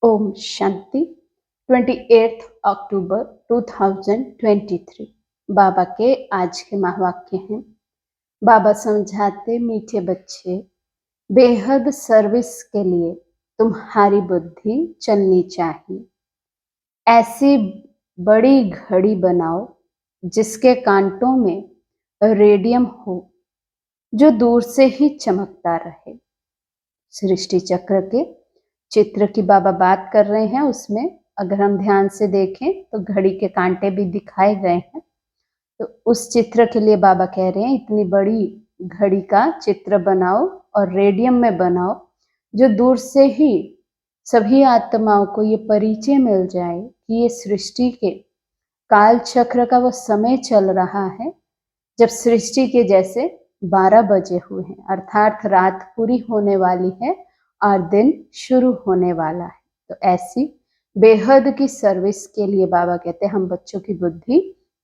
ओम शांति 28 अक्टूबर 2023 बाबा के आज के महावाक्य हैं। बाबा समझाते, मीठे बच्चे, बेहद सर्विस के लिए तुम्हारी बुद्धि चलनी चाहिए। ऐसी बड़ी घड़ी बनाओ जिसके कांटों में रेडियम हो, जो दूर से ही चमकता रहे। सृष्टि चक्र के चित्र की बाबा बात कर रहे हैं। उसमें अगर हम ध्यान से देखें तो घड़ी के कांटे भी दिखाए गए हैं। तो उस चित्र के लिए बाबा कह रहे हैं, इतनी बड़ी घड़ी का चित्र बनाओ और रेडियम में बनाओ, जो दूर से ही सभी आत्माओं को ये परिचय मिल जाए कि ये सृष्टि के काल चक्र का वो समय चल रहा है जब सृष्टि के जैसे 12 बजे हुए हैं, अर्थात रात पूरी होने वाली है और दिन शुरू होने वाला है। तो ऐसी बेहद की सर्विस के लिए बाबा कहते हैं हम बच्चों की बुद्धि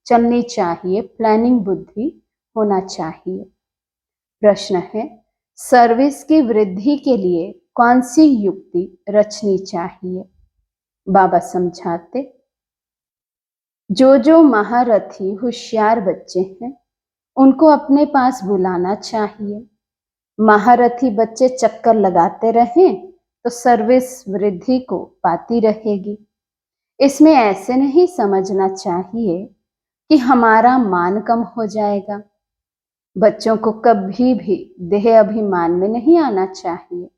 चलनी चाहिए, प्लानिंग बुद्धि होना चाहिए। प्रश्न है, सर्विस की वृद्धि के लिए कौन सी युक्ति रचनी चाहिए? बाबा समझाते, जो महारथी होशियार बच्चे हैं उनको अपने पास बुलाना चाहिए। महारथी बच्चे चक्कर लगाते रहें तो सर्विस वृद्धि को पाती रहेगी। इसमें ऐसे नहीं समझना चाहिए कि हमारा मान कम हो जाएगा। बच्चों को कभी भी देह अभिमान में नहीं आना चाहिए।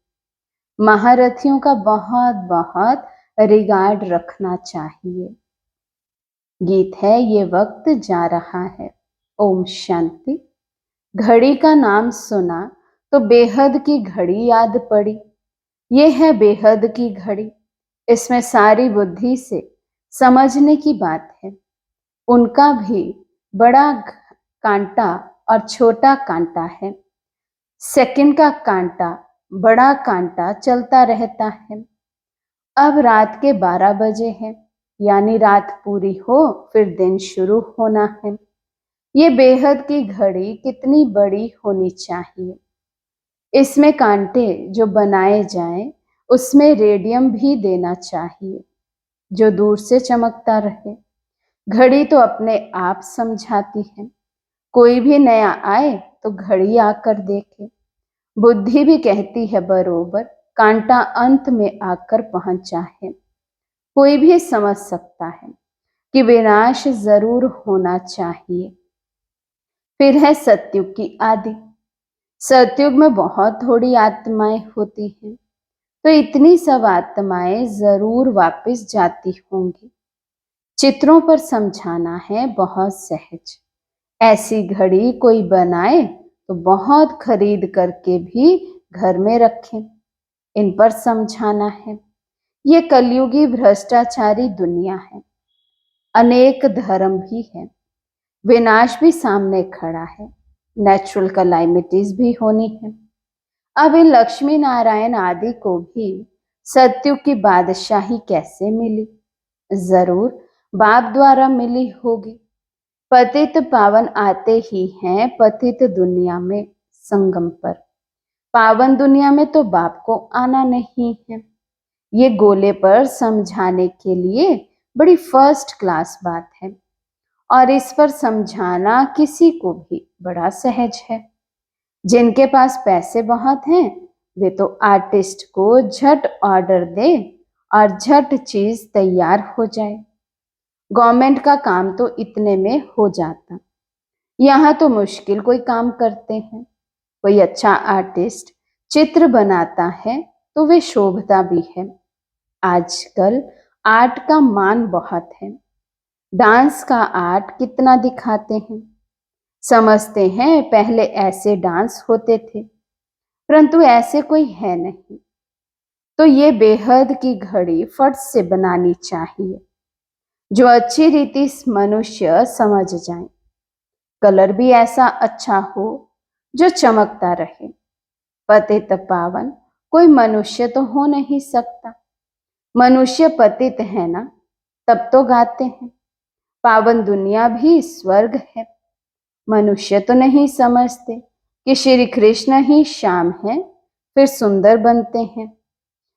महारथियों का बहुत बहुत रिगार्ड रखना चाहिए। गीत है, ये वक्त जा रहा है। ओम शांति। घड़ी का नाम सुना तो बेहद की घड़ी याद पड़ी। ये है बेहद की घड़ी। इसमें सारी बुद्धि से समझने की बात है। उनका भी बड़ा कांटा और छोटा कांटा है। सेकंड का कांटा, बड़ा कांटा चलता रहता है। अब रात के 12 बजे है, यानी रात पूरी हो फिर दिन शुरू होना है। ये बेहद की घड़ी कितनी बड़ी होनी चाहिए। इसमें कांटे जो बनाए जाएं उसमें रेडियम भी देना चाहिए, जो दूर से चमकता रहे। घड़ी तो अपने आप समझाती है। कोई भी नया आए तो घड़ी आकर देखे। बुद्धि भी कहती है बरोबर, कांटा अंत में आकर पहुंचा है। कोई भी समझ सकता है कि विनाश जरूर होना चाहिए। फिर है सतयुग की आदि। सतयुग में बहुत थोड़ी आत्माएं होती हैं, तो इतनी सब आत्माएं जरूर वापस जाती होंगी। चित्रों पर समझाना है बहुत सहज। ऐसी घड़ी कोई बनाए तो बहुत खरीद करके भी घर में रखें। इन पर समझाना है। ये कलयुगी भ्रष्टाचारी दुनिया है। अनेक धर्म भी है। विनाश भी सामने खड़ा है। नेचुरल कैलामिटीज भी होनी है। अब इन लक्ष्मी नारायण आदि को भी सतयुग की बादशाही कैसे मिली? जरूर बाप द्वारा मिली होगी। पतित पावन आते ही हैं पतित दुनिया में संगम पर। पावन दुनिया में तो बाप को आना नहीं है। ये गोले पर समझाने के लिए बड़ी फर्स्ट क्लास बात है और इस पर समझाना किसी को भी बड़ा सहज है। जिनके पास पैसे बहुत हैं वे तो आर्टिस्ट को झट ऑर्डर दे और झट चीज तैयार हो जाए। गवर्नमेंट का काम तो इतने में हो जाता। यहाँ तो मुश्किल कोई काम करते हैं। कोई अच्छा आर्टिस्ट चित्र बनाता है तो वे शोभता भी है। आजकल आर्ट का मान बहुत है। डांस का आर्ट कितना दिखाते हैं। समझते हैं पहले ऐसे डांस होते थे, परंतु ऐसे कोई है नहीं। तो ये बेहद की घड़ी फट से बनानी चाहिए, जो अच्छी रीति मनुष्य समझ जाए। कलर भी ऐसा अच्छा हो जो चमकता रहे। पतित पावन कोई मनुष्य तो हो नहीं सकता। मनुष्य पतित है ना, तब तो गाते हैं पावन दुनिया भी स्वर्ग है। मनुष्य तो नहीं समझते कि श्री कृष्ण ही श्याम है, फिर सुंदर बनते हैं।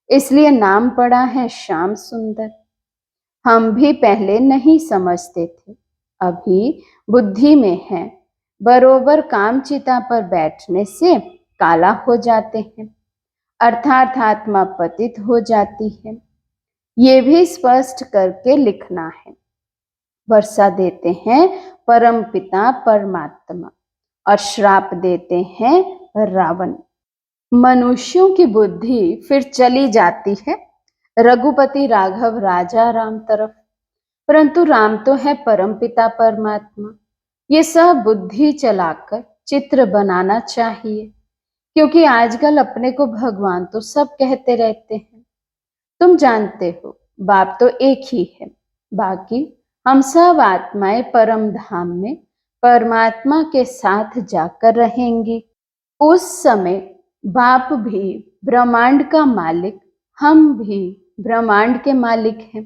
इसलिए नाम पड़ा है श्याम सुंदर। हम भी पहले नहीं समझते थे, अभी बुद्धि में है। बरोबर कामचिता पर बैठने से काला हो जाते हैं, अर्थात आत्मा पतित हो जाती है। ये भी स्पष्ट करके लिखना है। वर्षा देते हैं परम पिता परमात्मा और श्राप देते हैं रावण। मनुष्यों की बुद्धि फिर चली जाती है रघुपति राघव राजा राम तरफ, परंतु राम तो है परमपिता परमात्मा। ये सब बुद्धि चलाकर चित्र बनाना चाहिए, क्योंकि आजकल अपने को भगवान तो सब कहते रहते हैं। तुम जानते हो बाप तो एक ही है, बाकी हम सब आत्माएं परम धाम में परमात्मा के साथ जाकर रहेंगी। उस समय बाप भी ब्रह्मांड का मालिक, हम भी ब्रह्मांड के मालिक हैं।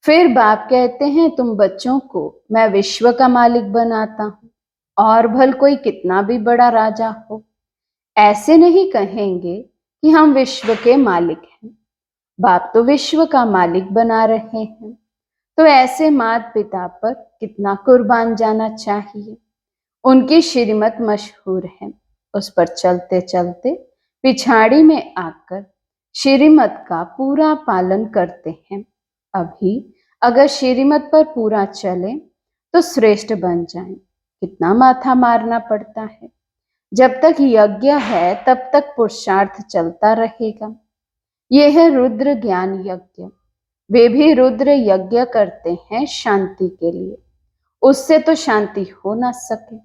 फिर बाप कहते हैं तुम बच्चों को मैं विश्व का मालिक बनाता हूं, और भल कोई कितना भी बड़ा राजा हो। ऐसे नहीं कहेंगे कि हम विश्व के मालिक हैं, बाप तो विश्व का मालिक बना रहे हैं। तो ऐसे माता पिता पर कितना कुर्बान जाना चाहिए। उनकी श्रीमत मशहूर है, उस पर चलते चलते पिछाड़ी में आकर श्रीमत का पूरा पालन करते हैं। अभी अगर श्रीमत पर पूरा चले तो श्रेष्ठ बन जाएं। कितना माथा मारना पड़ता है। जब तक यज्ञ है तब तक पुरुषार्थ चलता रहेगा। यह है रुद्र ज्ञान यज्ञ। वे भी रुद्र यज्ञ करते हैं शांति के लिए, उससे तो शांति हो ना सके।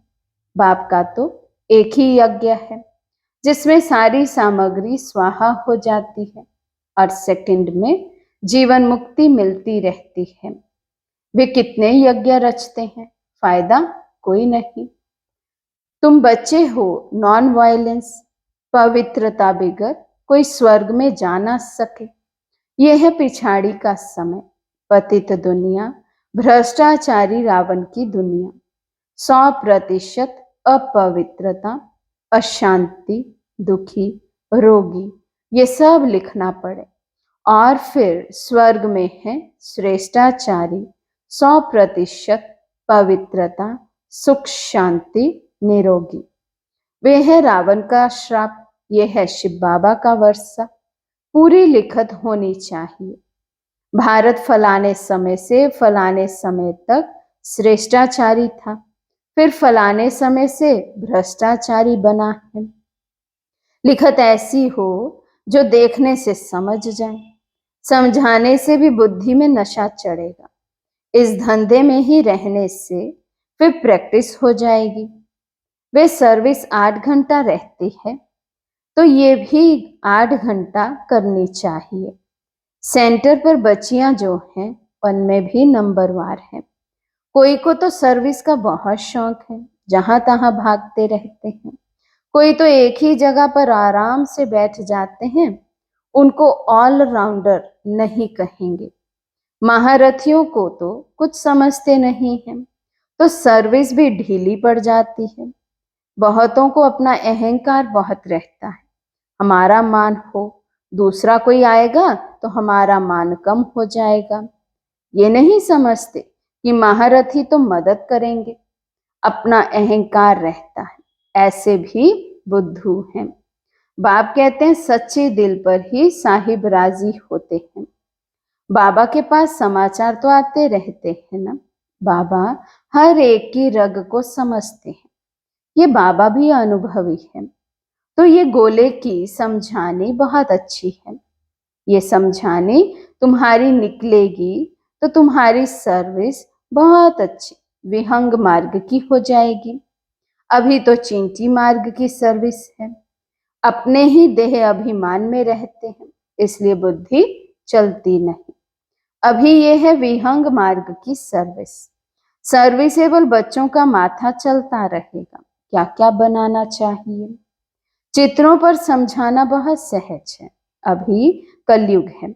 बाप का तो एक ही यज्ञ है जिसमें सारी सामग्री स्वाहा हो जाती है और सेकंड में जीवन मुक्ति मिलती रहती है। वे कितने यज्ञ रचते हैं, फायदा कोई नहीं। तुम बच्चे हो, नॉन वायलेंस, पवित्रता बिगर कोई स्वर्ग में जा ना सके। यह है पिछाड़ी का समय, पतित दुनिया, भ्रष्टाचारी रावण की दुनिया। 100% अपवित्रता, अशांति, दुखी, रोगी, ये सब लिखना पड़े। और फिर स्वर्ग में है श्रेष्ठाचारी, 100% पवित्रता, सुख, शांति, निरोगी। वे है रावण का श्राप, ये है शिव बाबा का वर्षा। पूरी लिखत होनी चाहिए। भारत फलाने समय से फलाने समय तक श्रेष्ठाचारी था, फिर फलाने समय से भ्रष्टाचारी बना है। लिखत ऐसी हो जो देखने से समझ जाए, समझाने से भी बुद्धि में नशा चढ़ेगा। इस धंधे में ही रहने से फिर प्रैक्टिस हो जाएगी। वे सर्विस 8 घंटा रहती है तो ये भी 8 घंटा करनी चाहिए। सेंटर पर बच्चियां जो हैं उनमें भी नंबरवार हैं। कोई को तो सर्विस का बहुत शौक है, जहां तहां भागते रहते हैं। कोई तो एक ही जगह पर आराम से बैठ जाते हैं, उनको ऑलराउंडर नहीं कहेंगे। महारथियों को तो कुछ समझते नहीं हैं, तो सर्विस भी ढीली पड़ जाती है। बहुतों को अपना अहंकार बहुत रहता है, हमारा मान हो, दूसरा कोई आएगा तो हमारा मान कम हो जाएगा। ये नहीं समझते कि महारथी तो मदद करेंगे, अपना अहंकार रहता है। ऐसे भी बुद्धू हैं। बाप कहते हैं सच्चे दिल पर ही साहिब राजी होते हैं। बाबा के पास समाचार तो आते रहते हैं ना। बाबा हर एक की रग को समझते हैं। ये बाबा भी अनुभवी है। तो ये गोले की समझानी बहुत अच्छी है। ये समझानी तुम्हारी निकलेगी तो तुम्हारी सर्विस बहुत अच्छी विहंग मार्ग की हो जाएगी। अभी तो चिंटी मार्ग की सर्विस है। अपने ही देह अभिमान में रहते हैं, इसलिए बुद्धि चलती नहीं। अभी ये है विहंग मार्ग की सर्विस। सर्विसेबल बच्चों का माथा चलता रहेगा, क्या क्या बनाना चाहिए। चित्रों पर समझाना बहुत सहज है। अभी कलयुग है,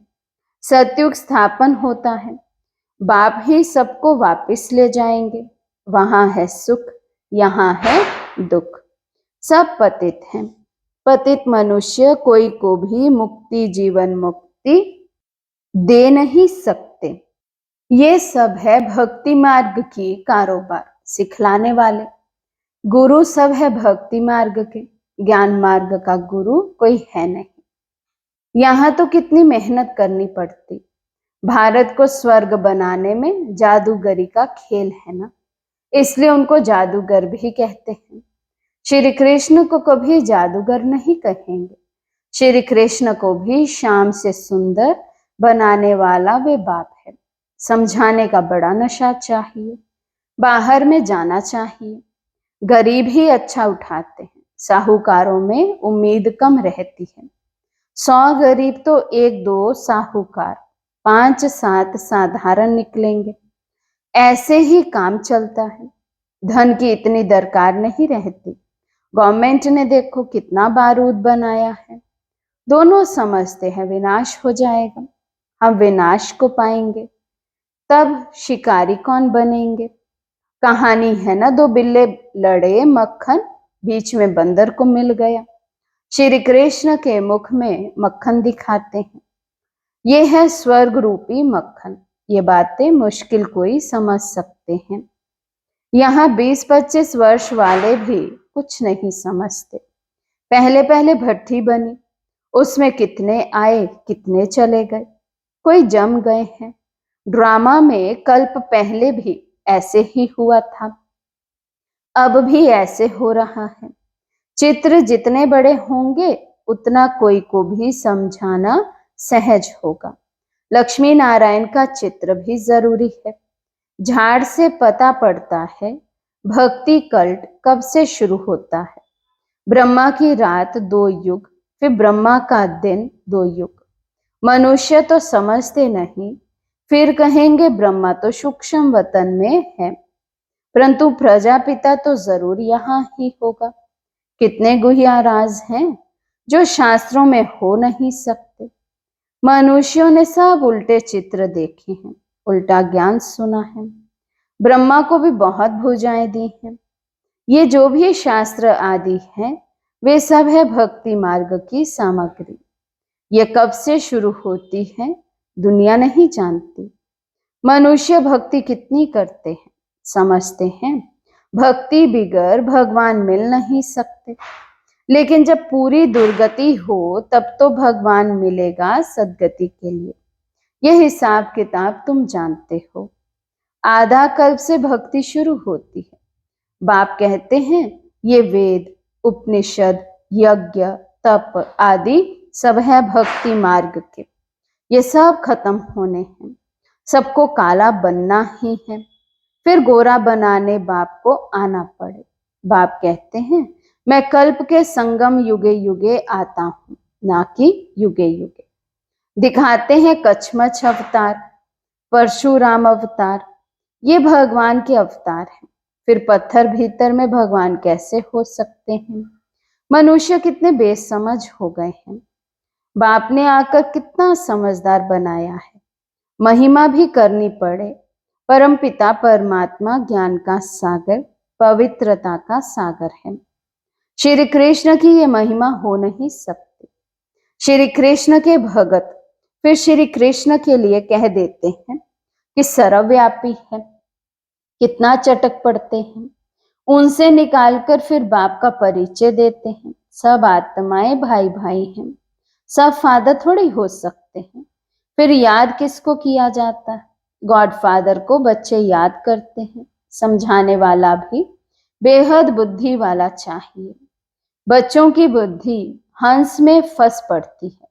सतयुग स्थापन होता है। बाप ही सबको वापस ले जाएंगे। वहां है सुख, यहाँ है दुख, सब पतित हैं। पतित मनुष्य कोई को भी मुक्ति जीवन मुक्ति दे नहीं सकते। ये सब है भक्ति मार्ग की कारोबार सिखलाने वाले। गुरु सब है भक्ति मार्ग के, ज्ञान मार्ग का गुरु कोई है नहीं। यहाँ तो कितनी मेहनत करनी पड़ती। भारत को स्वर्ग बनाने में जादूगरी का खेल है ना, इसलिए उनको जादूगर भी कहते हैं। श्री कृष्ण को कभी जादूगर नहीं कहेंगे। श्री कृष्ण को भी शाम से सुंदर बनाने वाला वे बाप है। समझाने का बड़ा नशा चाहिए, बाहर में जाना चाहिए। गरीब ही अच्छा उठाते हैं, साहूकारों में उम्मीद कम रहती है। 100 गरीब तो 1-2 साहूकार, 5-7 साधारण निकलेंगे। ऐसे ही काम चलता है। धन की इतनी दरकार नहीं रहती। गवर्नमेंट ने देखो कितना बारूद बनाया है। दोनों समझते हैं विनाश हो जाएगा, हम विनाश को पाएंगे, तब शिकारी कौन बनेंगे। कहानी है ना, 2 बिल्ले लड़े, मक्खन बीच में बंदर को मिल गया। श्री कृष्ण के मुख में मक्खन दिखाते हैं। ये है स्वर्ग रूपी मक्खन। ये बातें मुश्किल कोई समझ सकते हैं। यहाँ 20-25 वर्ष वाले भी कुछ नहीं समझते। पहले पहले भट्टी बनी, उसमें कितने आए कितने चले गए, कोई जम गए हैं। ड्रामा में कल्प पहले भी ऐसे ही हुआ था, अब भी ऐसे हो रहा है। चित्र जितने बड़े होंगे उतना कोई को भी समझाना सहज होगा। लक्ष्मी नारायण का चित्र भी जरूरी है। झाड़ से पता पड़ता है भक्ति कल्ट कब से शुरू होता है। ब्रह्मा की रात 2 युग, फिर ब्रह्मा का दिन 2 युग। मनुष्य तो समझते नहीं, फिर कहेंगे ब्रह्मा तो सूक्ष्म वतन में है, परंतु प्रजापिता तो जरूर यहाँ ही होगा। कितने गुह्य राज हैं जो शास्त्रों में हो नहीं सकते। मनुष्यों ने सब उल्टे चित्र देखे हैं, उल्टा ज्ञान सुना है। ब्रह्मा को भी बहुत भुजाएं दी हैं। ये जो भी शास्त्र आदि हैं, वे सब है भक्ति मार्ग की सामग्री। ये कब से शुरू होती है दुनिया नहीं जानती। मनुष्य भक्ति कितनी करते हैं समझते हैं। भक्ति बिगर भगवान मिल नहीं सकते, लेकिन जब पूरी दुर्गति हो तब तो भगवान मिलेगा सद्गति के लिए। यह हिसाब किताब तुम जानते हो। आधा कल्प से भक्ति शुरू होती है। बाप कहते हैं ये वेद, उपनिषद, यज्ञ, तप आदि सब है भक्ति मार्ग के। ये सब खत्म होने हैं, सबको काला बनना ही है, फिर गोरा बनाने बाप को आना पड़े। बाप कहते हैं मैं कल्प के संगम युगे युगे आता हूं, ना कि युगे युगे। दिखाते हैं कछमछ अवतार, परशुराम अवतार, ये भगवान के अवतार हैं। फिर पत्थर भीतर में भगवान कैसे हो सकते हैं। मनुष्य कितने बेसमझ हो गए हैं। बाप ने आकर कितना समझदार बनाया है। महिमा भी करनी पड़े। परम पिता परमात्मा ज्ञान का सागर, पवित्रता का सागर है। श्री कृष्ण की ये महिमा हो नहीं सकती। श्री कृष्ण के भगत फिर श्री कृष्ण के लिए कह देते हैं कि सर्वव्यापी है। कितना चटक पड़ते हैं। उनसे निकालकर फिर बाप का परिचय देते हैं। सब आत्माएं भाई भाई हैं, सब फादर थोड़ी हो सकते हैं। फिर याद किसको किया जाता है। गॉडफादर को बच्चे याद करते हैं। समझाने वाला भी बेहद बुद्धि वाला चाहिए। बच्चों की बुद्धि हंस में फंस पड़ती है,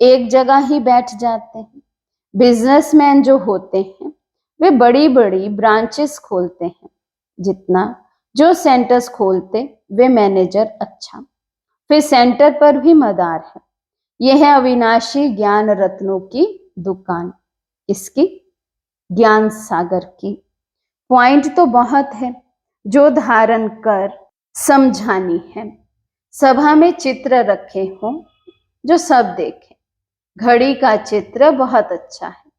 एक जगह ही बैठ जाते हैं। बिजनेसमैन जो होते हैं वे बड़ी बड़ी ब्रांचेस खोलते हैं। जितना जो सेंटर्स खोलते वे मैनेजर अच्छा, फिर सेंटर पर भी मदार है। यह है अविनाशी ज्ञान रत्नों की दुकान। इसकी ज्ञान सागर की पॉइंट तो बहुत है जो धारण कर समझानी है। सभा में चित्र रखे हों जो सब देखें। घड़ी का चित्र बहुत अच्छा है।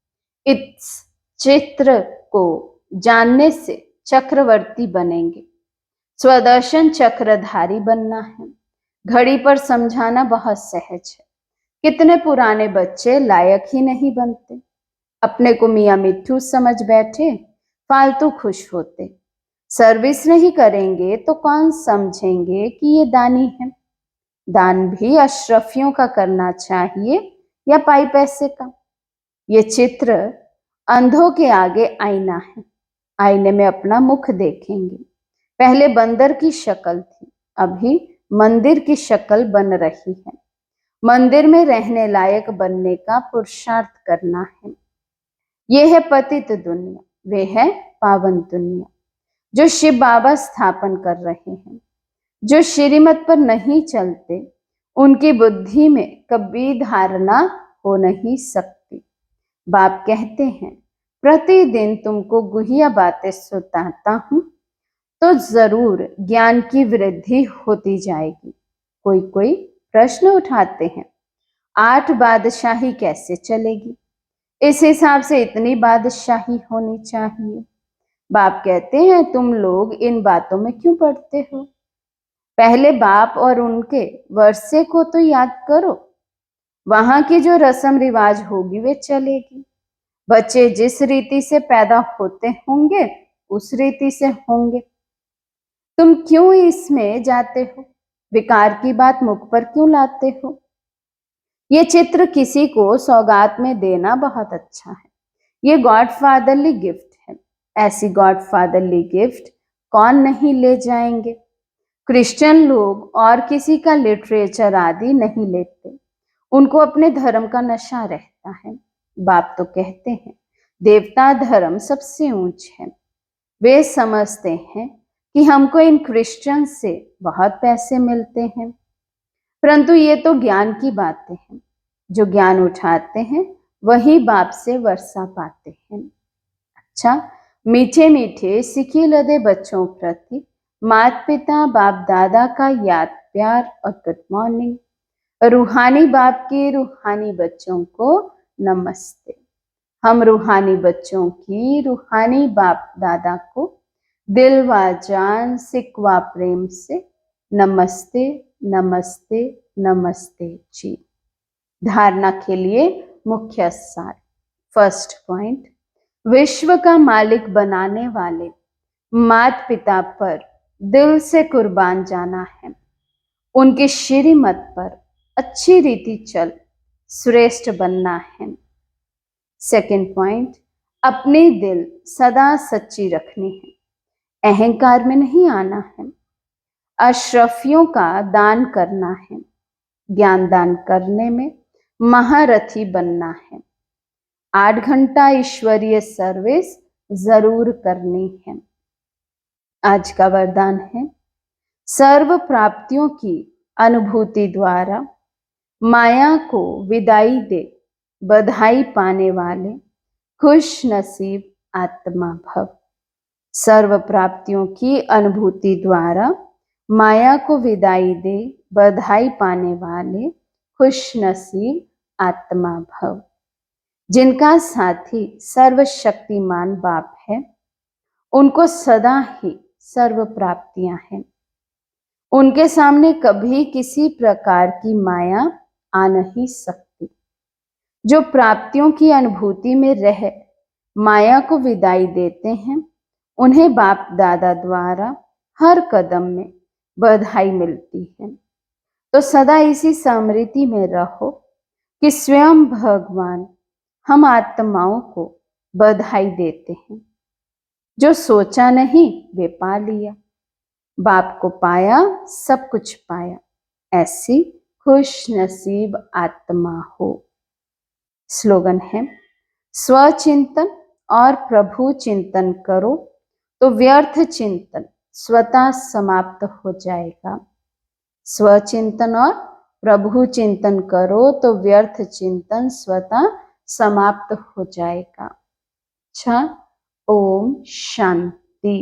इस चित्र को जानने से चक्रवर्ती बनेंगे। स्वदर्शन चक्रधारी बनना है। घड़ी पर समझाना बहुत सहज है। कितने पुराने बच्चे लायक ही नहीं बनते, अपने को मियाँ मिट्ठू समझ बैठे, फालतू खुश होते। सर्विस नहीं करेंगे तो कौन समझेंगे कि ये दानी है। दान भी अशरफियों का करना चाहिए या पाई पैसे का। ये चित्र अंधों के आगे आईना है। आईने में अपना मुख देखेंगे। पहले बंदर की शक्ल थी, अभी मंदिर की शक्ल बन रही है। मंदिर में रहने लायक बनने का पुरुषार्थ करना है। ये है पतित दुनिया, वे है पावन दुनिया, जो शिव बाबा स्थापन कर रहे हैं। जो श्रीमत पर नहीं चलते, उनकी बुद्धि में कभी धारणा हो नहीं सकती। बाप कहते हैं, प्रतिदिन तुमको गुहिया बातें सुनाता हूं तो जरूर ज्ञान की वृद्धि होती जाएगी। कोई कोई प्रश्न उठाते हैं, 8 बादशाही कैसे चलेगी? इस हिसाब से इतनी बादशाही होनी चाहिए। बाप कहते हैं, तुम लोग इन बातों में क्यों पड़ते हो? पहले बाप और उनके वर्षे को तो याद करो। वहां की जो रस्म रिवाज होगी वे चलेगी। बच्चे जिस रीति से पैदा होते होंगे उस रीति से होंगे। तुम क्यों इसमें जाते हो? विकार की बात मुख पर क्यों लाते हो? ये चित्र किसी को सौगात में देना बहुत अच्छा है। ये गॉडफादरली गिफ्ट है। ऐसी गॉडफादरली गिफ्ट कौन नहीं ले जाएंगे? क्रिश्चियन लोग और किसी का लिटरेचर आदि नहीं लेते, उनको अपने धर्म का नशा रहता है। बाप तो कहते हैं, देवता धर्म सबसे ऊंच है। वे समझते हैं कि हमको इन क्रिश्चियन से बहुत पैसे मिलते हैं, परंतु ये तो ज्ञान की बातें हैं। जो ज्ञान उठाते हैं वही बाप से वर्षा पाते हैं। अच्छा, मीठे मीठे सिखी लदे बच्चों प्रति माता पिता बाप दादा का याद प्यार और गुड मॉर्निंग। रूहानी बाप के रूहानी बच्चों को नमस्ते। हम रूहानी बच्चों की रूहानी बाप दादा को दिल व जान सिकवा प्रेम से नमस्ते नमस्ते नमस्ते जी। धारणा के लिए मुख्य सार। फर्स्ट पॉइंट, विश्व का मालिक बनाने वाले माता पिता पर दिल से कुर्बान जाना है। उनके श्रीमत पर अच्छी रीति चल श्रेष्ठ बनना है। सेकंड पॉइंट, अपनी दिल सदा सच्ची रखनी है, अहंकार में नहीं आना है। अशरफियों का दान करना है, ज्ञान दान करने में महारथी बनना है। 8 घंटा ईश्वरीय सर्विस जरूर करनी है। आज का वरदान है, सर्व प्राप्तियों की अनुभूति द्वारा माया को विदाई दे बधाई पाने वाले खुश नसीब आत्मा भव। सर्व प्राप्तियों की अनुभूति द्वारा माया को विदाई दे बधाई पाने वाले खुश नसीब आत्मा भव। जिनका साथी सर्वशक्तिमान बाप है, उनको सदा ही सर्व प्राप्तियां हैं। उनके सामने कभी किसी प्रकार की माया आ नहीं सकती। जो प्राप्तियों की अनुभूति में रह माया को विदाई देते हैं, उन्हें बाप दादा द्वारा हर कदम में बधाई मिलती है। तो सदा इसी स्मृति में रहो कि स्वयं भगवान हम आत्माओं को बधाई देते हैं। जो सोचा नहीं वे पा लिया। बाप को पाया सब कुछ पाया, ऐसी खुश नसीब आत्मा हो। स्लोगन है, स्वचिंतन और प्रभु चिंतन करो तो व्यर्थ चिंतन स्वतः समाप्त हो जाएगा। स्वचिंतन और प्रभु चिंतन करो तो व्यर्थ चिंतन स्वतः समाप्त हो जाएगा। अच्छा, ओम शांति।